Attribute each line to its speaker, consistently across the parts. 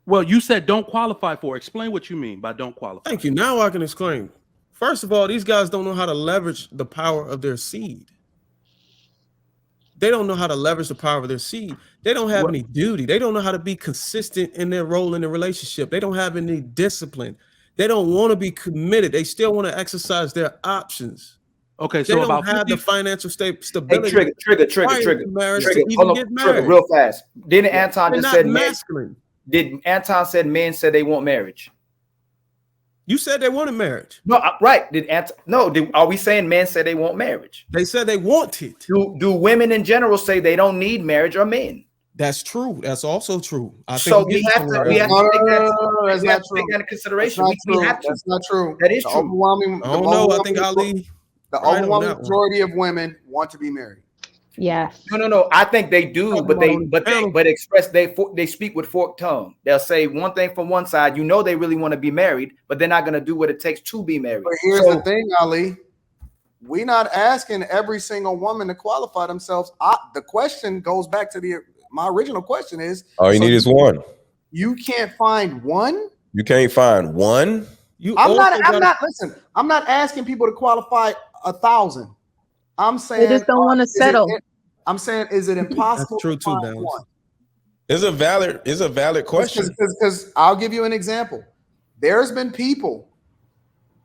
Speaker 1: Well, you said don't qualify for. Explain what you mean by don't qualify.
Speaker 2: Thank you. Now I can explain. First of all, these guys don't know how to leverage the power of their seed. They don't know how to leverage the power of their seed. They don't have any duty. They don't know how to be consistent in their role in the relationship. They don't have any discipline. They don't want to be committed. They still want to exercise their options.
Speaker 1: Okay,
Speaker 2: so they don't have the financial stability.
Speaker 3: Hey, trigger.
Speaker 2: Marriage to even get married.
Speaker 3: Trigger, real fast. Didn't Anton just said
Speaker 2: masculine?
Speaker 3: Did Anton said men said they want marriage?
Speaker 2: You said they wanted marriage.
Speaker 3: No, right. Did Anton? No. Are we saying men say they want marriage?
Speaker 2: They said they want it.
Speaker 3: Do women in general say they don't need marriage, or men?
Speaker 2: That's true. That's also true. I think
Speaker 3: so we have to take that into consideration.
Speaker 4: That's not true.
Speaker 3: That is true.
Speaker 4: Overwhelming.
Speaker 2: I don't know. I think Ali.
Speaker 4: The overwhelming majority of women want to be married.
Speaker 5: Yes.
Speaker 3: No. I think they do, but they speak with forked tongue. They'll say one thing from one side. You know, they really want to be married, but they're not going to do what it takes to be married.
Speaker 4: But here's the thing, Ali. We're not asking every single woman to qualify themselves. The question goes back to my original question is:
Speaker 6: all you need is one.
Speaker 4: You can't find one.
Speaker 6: You can't find one.
Speaker 4: I'm not asking people to qualify 1,000. I'm saying
Speaker 5: they just don't want to settle.
Speaker 4: I'm saying, is it impossible?
Speaker 2: That's true too, man.
Speaker 6: It's a valid question.
Speaker 4: Because I'll give you an example. There's been people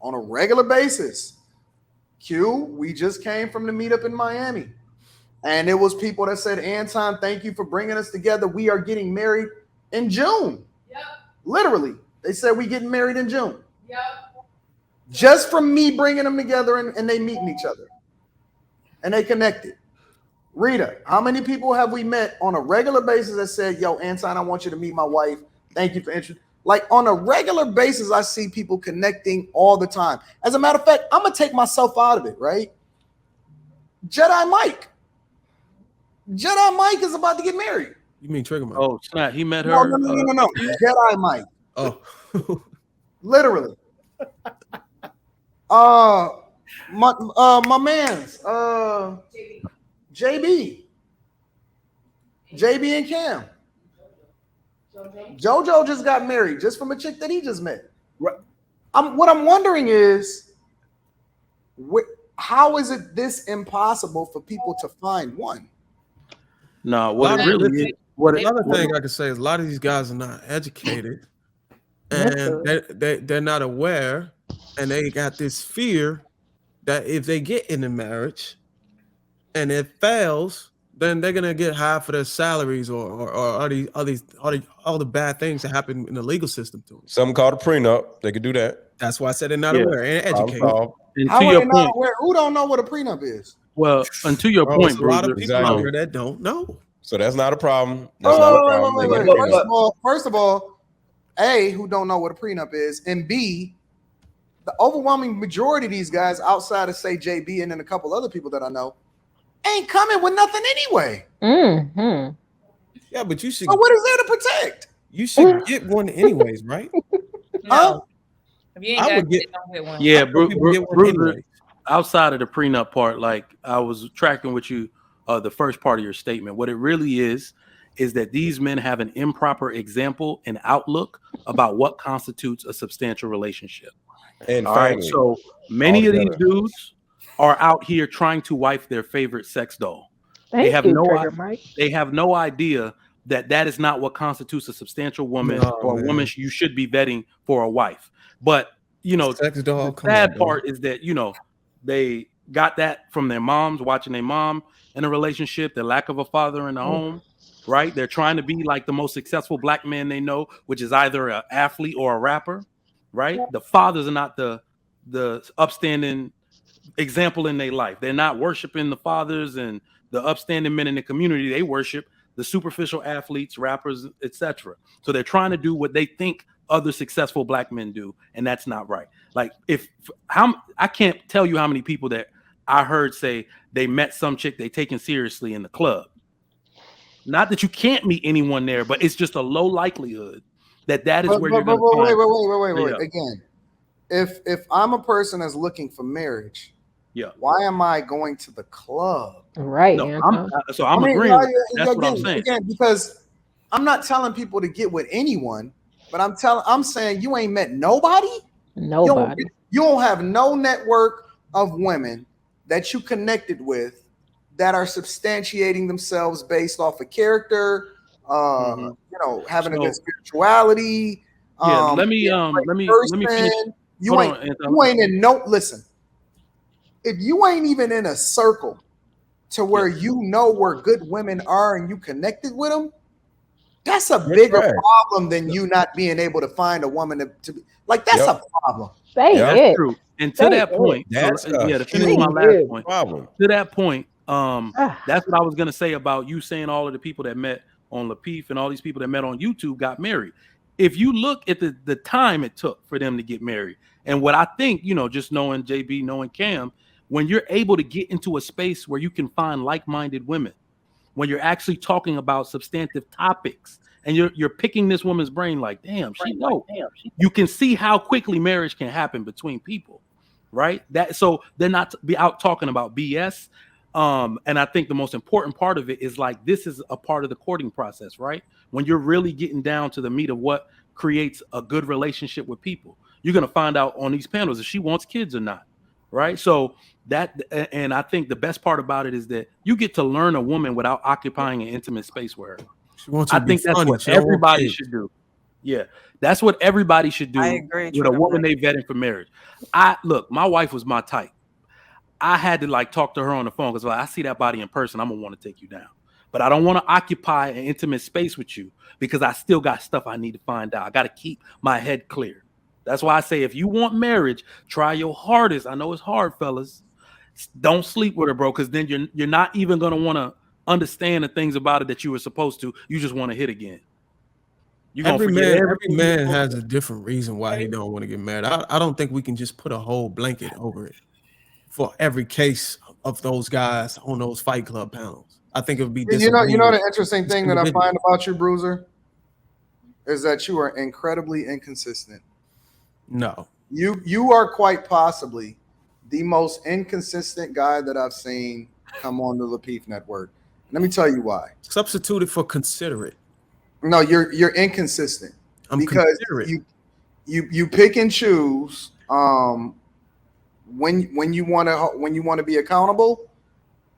Speaker 4: on a regular basis. We just came from the meetup in Miami, and it was people that said, "Anton, thank you for bringing us together. We are getting married in June." Yep. Literally, they said we getting married in June. Yep. Just from me bringing them together and they meeting each other. And they connected. Rita, how many people have we met on a regular basis that said, "Yo, Anton, I want you to meet my wife. Thank you for interest." Like on a regular basis, I see people connecting all the time. As a matter of fact, I'm gonna take myself out of it, right? Jedi Mike is about to get married.
Speaker 2: You mean Trigger Mike?
Speaker 1: Oh, snap! He met her.
Speaker 4: No. Jedi Mike.
Speaker 2: Oh,
Speaker 4: literally. My man's JB and Cam. JoJo just got married just from a chick that he just met. What I'm wondering is, how is it this impossible for people to find one?
Speaker 1: No, what it really is.
Speaker 2: Another thing I can say is a lot of these guys are not educated, and they're not aware, and they got this fear that if they get into marriage and it fails, then they're gonna get half of their salaries or all the bad things that happen in the legal system to them.
Speaker 6: Something called a prenup. They could do that.
Speaker 2: That's why I said they're not aware and educated.
Speaker 4: How are they not aware? Who don't know what a prenup is?
Speaker 1: Well, and to your point,
Speaker 2: a lot of people out here that don't know.
Speaker 6: So that's not a problem. That's not a problem.
Speaker 4: Wait. First of all, A, who don't know what a prenup is, and B, the overwhelming majority of these guys, outside of say JB and then a couple other people that I know, ain't coming with nothing anyway.
Speaker 5: Mm-hmm.
Speaker 2: Yeah, but you should.
Speaker 4: So what is there to protect?
Speaker 2: You should get one anyways, right?
Speaker 7: No. If you ain't
Speaker 2: I
Speaker 7: got
Speaker 2: would get
Speaker 7: one.
Speaker 1: Yeah, Bruizzr, outside of the prenup part, like I was tracking with you the first part of your statement. What it really is that these men have an improper example and outlook about what constitutes a substantial relationship.
Speaker 6: And
Speaker 1: so many of these dudes are out here trying to wife their favorite sex doll. They have no idea that is not what constitutes a substantial woman or a woman you should be vetting for a wife. But the sad part is that they got that from their moms, watching their mom in a relationship, the lack of a father in the home, right? They're trying to be like the most successful black man they know, which is either an athlete or a rapper, right? The fathers are not the upstanding example in their life. They're not worshiping the fathers and the upstanding men in the community. They worship the superficial athletes, rappers, etc. So they're trying to do what they think other successful black men do, and that's not right. Like I can't tell you how many people that I heard say they met some chick they taken seriously in the club. Not that you can't meet anyone there, but it's just a low likelihood that is where you're going to find.
Speaker 4: Wait. Again, if I'm a person that's looking for marriage,
Speaker 1: yeah,
Speaker 4: why am I going to the club?
Speaker 5: Right.
Speaker 1: No, I'm agreeing. That's what I'm saying.
Speaker 4: Again, because I'm not telling people to get with anyone. But I'm saying you ain't met nobody.
Speaker 5: Nobody.
Speaker 4: You don't have no network of women that you connected with that are substantiating themselves based off of character, you know, having a good spirituality.
Speaker 1: Let me finish.
Speaker 4: You ain't in no listen. If you ain't even in a circle to where you know where good women are and you connected with them, that's a bigger problem than you not being able to find a woman to be like. That's a problem.
Speaker 1: That's true. And to that point, to finish my last point. To that point, that's what I was gonna say about you saying all of the people that met on Lapeef and all these people that met on YouTube got married. If you look at the time it took for them to get married, and what I think, you know, just knowing JB, knowing Cam, when you're able to get into a space where you can find like-minded women, when you're actually talking about substantive topics, and you're picking this woman's brain, like, damn, she know. You can see how quickly marriage can happen between people, right? So they're not be out talking about BS. And I think the most important part of it is like this is a part of the courting process, right? When you're really getting down to the meat of what creates a good relationship with people, you're gonna find out on these panels if she wants kids or not, right? So and I think the best part about it is that you get to learn a woman without occupying an intimate space with her. I think that's what everybody should do. Yeah, that's what everybody should do with a woman they vetting for marriage. Look, my wife was my type. I had to like talk to her on the phone because like, I see that body in person, I'm gonna want to take you down. But I don't want to occupy an intimate space with you because I still got stuff I need to find out. I got to keep my head clear. That's why I say if you want marriage, try your hardest. I know it's hard, fellas. Don't sleep with her, bro, because then you're not even gonna want to understand the things about it that you were supposed to. You just want to hit again.
Speaker 2: Every man has a different reason why he don't want to get married. I don't think we can just put a whole blanket over it for every case of those guys on those Fight Club panels. I think it would be
Speaker 4: you know the interesting thing that I find about you, Bruizzr, is that you are incredibly inconsistent.
Speaker 2: No.
Speaker 4: You are quite possibly the most inconsistent guy that I've seen come on the Lapeef Network. Let me tell you why.
Speaker 2: Substituted for considerate.
Speaker 4: No, you're inconsistent.
Speaker 2: I'm
Speaker 4: because
Speaker 2: considerate.
Speaker 4: You pick and choose when you want to be accountable,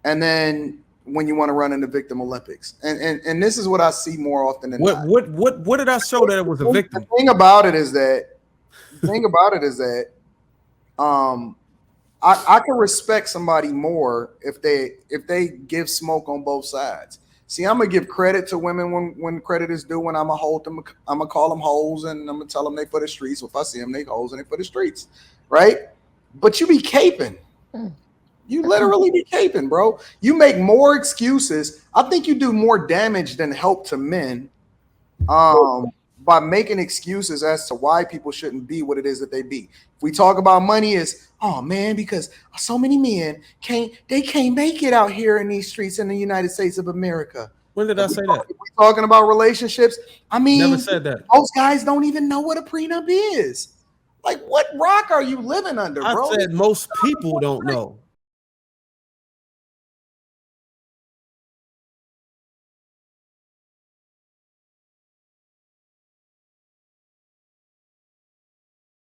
Speaker 4: and then when you want to run in the victim Olympics. And this is what I see more often than not.
Speaker 2: What did I show that it was a victim?
Speaker 4: The thing about it is that I can respect somebody more if they give smoke on both sides. See, I'm gonna give credit to women when credit is due, and I'm gonna hold them. I'm gonna call them hoes, and I'm gonna tell them they for the streets. If I see them, they hoes and they for the streets, right? But you be caping. You literally be caping, bro. You make more excuses. I think you do more damage than help to men by making excuses as to why people shouldn't be what it is that they be. If we talk about money, is oh man, because so many men can't make it out here in these streets in the United States of America.
Speaker 2: When did I say that?
Speaker 4: If we're talking about relationships, I mean,
Speaker 2: never said that.
Speaker 4: Most guys don't even know what a prenup is. Like, what rock are you living under, bro?
Speaker 2: I said most people don't know.